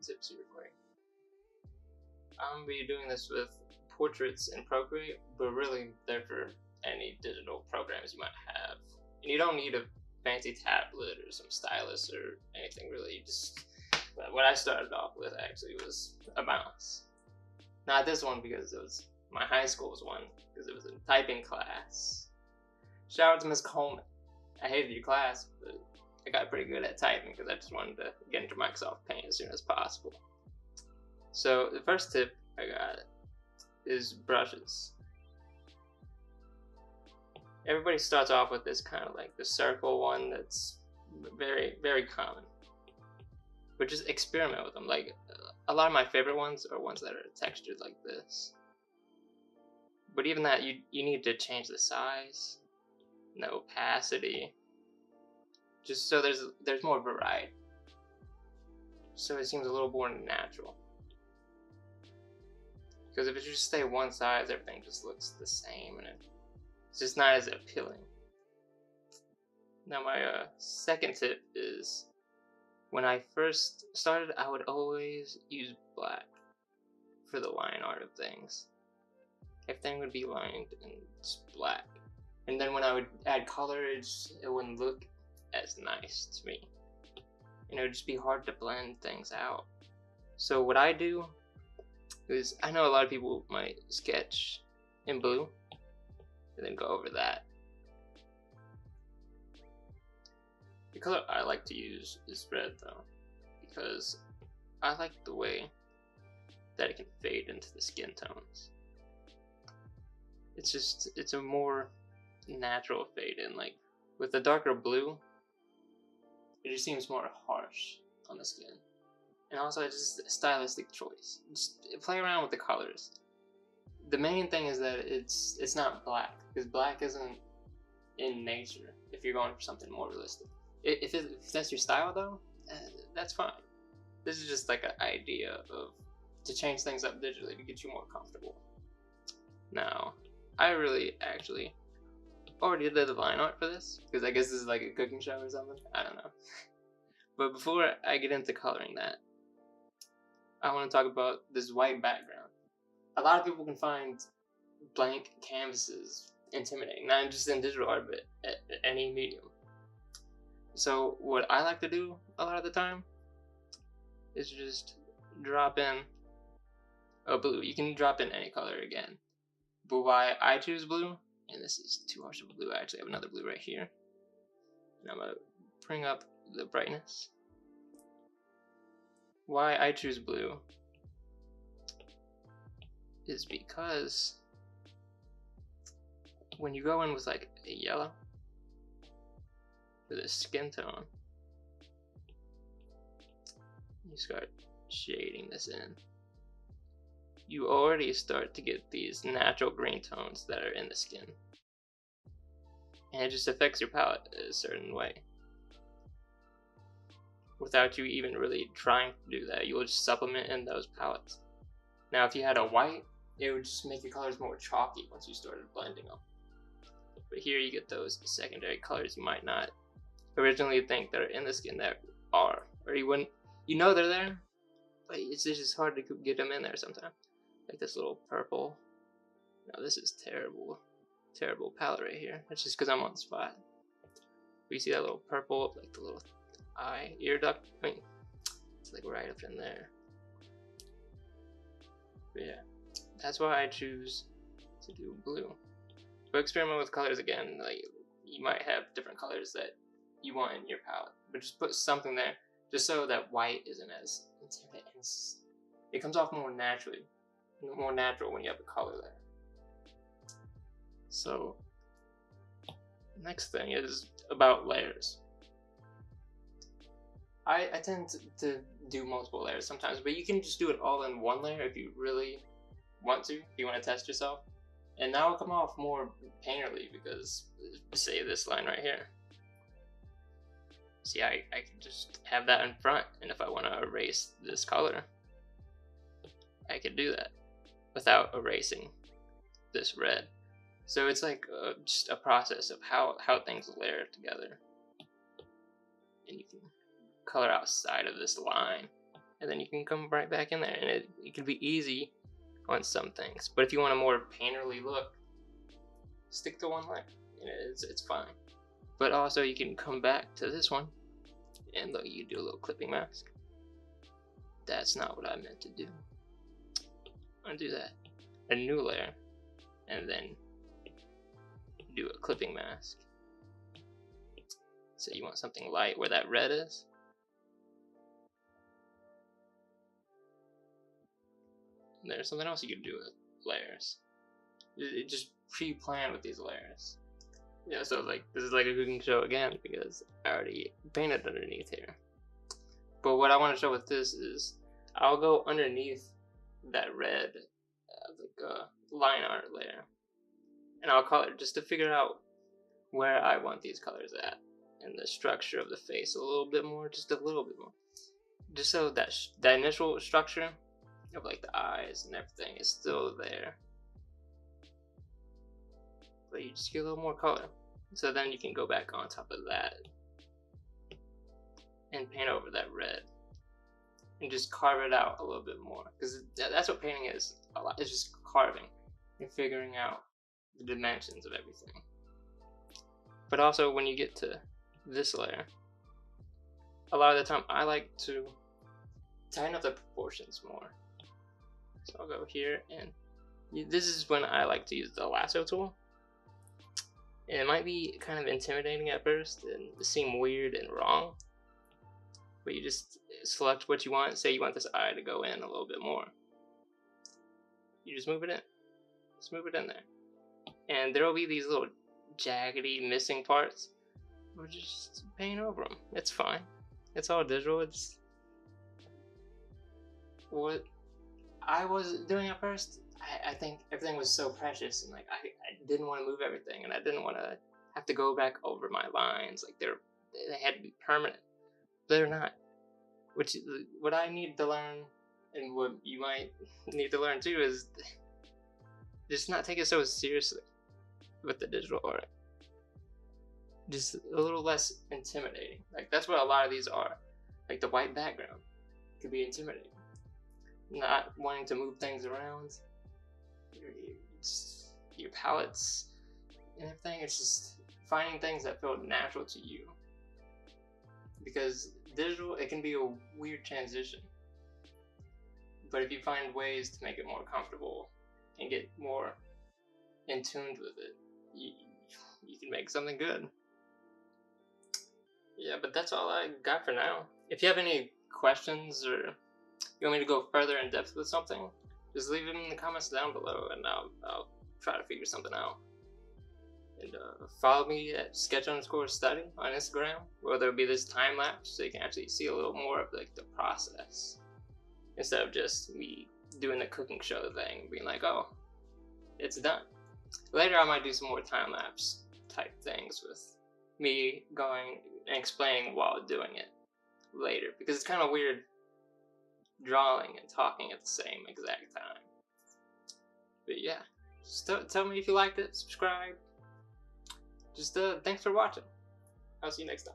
tips here for you. I'm going to be doing this with portraits in Procreate, but really they're for any digital programs you might have. And you don't need a fancy tablet or some stylus or anything really. But what I started off with actually was a mouse. Not this one because it was my high school's one, because it was a typing class. Shout out to Miss Coleman. I hated your class, but I got pretty good at typing because I just wanted to get into Microsoft Paint as soon as possible. So the first tip I got is brushes. Everybody starts off with this kind of like the circle one that's very, very common. But just experiment with them. Like a lot of my favorite ones are ones that are textured like this. But even that, you need to change the size, the opacity, just so there's more variety. So it seems a little more natural. Because if it just stay one size, everything just looks the same, and it's just not as appealing. Now my second tip is, when I first started, I would always use black for the line art of things. Everything would be lined in black. And then when I would add colors, it wouldn't look as nice to me. And it would just be hard to blend things out. So what I do is, I know a lot of people might sketch in blue and then go over that. The color I like to use is red though, because I like the way that it can fade into the skin tones. It's a more natural fade in. Like with the darker blue, it just seems more harsh on the skin. And also it's just a stylistic choice. Just play around with the colors. The main thing is that it's not black, because black isn't in nature if you're going for something more realistic. If that's your style though, that's fine. This is just like an idea to change things up digitally to get you more comfortable. Now, I really actually already did the line art for this, because I guess this is like a cooking show or something. I don't know. But before I get into coloring that, I want to talk about this white background. A lot of people can find blank canvases intimidating, not just in digital art, but at any medium. So what I like to do a lot of the time is just drop in a blue. You can drop in any color again. But why I choose blue, and this is too harsh of a blue, I actually have another blue right here. And I'm going to bring up the brightness. Why I choose blue is because when you go in with like a yellow for the skin tone, you start shading this in, you already start to get these natural green tones that are in the skin. And it just affects your palette a certain way. Without you even really trying to do that, you will just supplement in those palettes. Now if you had a white, it would just make your colors more chalky once you started blending them. But here you get those secondary colors you might not originally think that are in the skin that are, or you wouldn't, you know they're there, but it's just hard to get them in there sometimes. Like this little purple. Now this is terrible palette right here. That's just because I'm on the spot. But you see that little purple, like the little ear duct? I mean, it's like right up in there. But yeah, that's why I choose to do blue. But experiment with colors again. Like you might have different colors that you want in your palette, but just put something there, just so that white isn't as intimidating. It comes off more naturally. More natural when you have a color there. So next thing is about layers. I tend to do multiple layers sometimes, but you can just do it all in one layer if you really want to, if you want to test yourself. And now it'll come off more painterly, because say this line right here. See, I can just have that in front, and if I want to erase this color, I could do that without erasing this red. So it's like just a process of how things layer together. And you can color outside of this line and then you can come right back in there, and it can be easy on some things. But if you want a more painterly look, stick to one layer, and it's fine. But also you can come back to this one, and look, you do a little clipping mask. That's not what I meant to do. Undo that, a new layer, and then do a clipping mask. So you want something light where that red is. And there's something else you can do with layers. It just pre-plan with these layers. Yeah, so like this is like a cooking show again because I already painted underneath here. But what I want to show with this is I'll go underneath that red line art layer, and I'll color just to figure out where I want these colors at and the structure of the face a little bit more, just a little bit more, just so that that initial structure of like the eyes and everything is still there, but you just get a little more color. So then you can go back on top of that and paint over that red and just carve it out a little bit more, because that's what painting is a lot. It's just carving and figuring out the dimensions of everything. But also when you get to this layer, a lot of the time I like to tighten up the proportions more. So I'll go here, and this is when I like to use the lasso tool. And it might be kind of intimidating at first and seem weird and wrong, but you just select what you want. Say you want this eye to go in a little bit more. You just move it in. Just move it in there. And there will be these little jaggedy missing parts. We'll just paint over them. It's fine. It's all digital. It's what I was doing at first. I think everything was so precious, and like I didn't want to move everything, and I didn't want to have to go back over my lines. Like they had to be permanent. They're not. Which what I need to learn, and what you might need to learn too, is just not take it so seriously with the digital art. Just a little less intimidating. Like that's what a lot of these are. Like the white background could be intimidating. Not wanting to move things around. Your palettes and everything. It's just finding things that feel natural to you. Because digital, it can be a weird transition. But if you find ways to make it more comfortable and get more in tune with it, you can make something good. Yeah, but that's all I got for now. If you have any questions or you want me to go further in depth with something, just leave them in the comments down below, and I'll try to figure something out. And follow me at sketch_study on Instagram, where there'll be this time lapse, so you can actually see a little more of like the process instead of just me doing the cooking show thing, being like, oh, it's done. Later, I might do some more time lapse type things with me going and explaining while doing it later, because it's kind of weird drawing and talking at the same exact time. But yeah, just tell me if you liked it, subscribe. Just thanks for watching. I'll see you next time.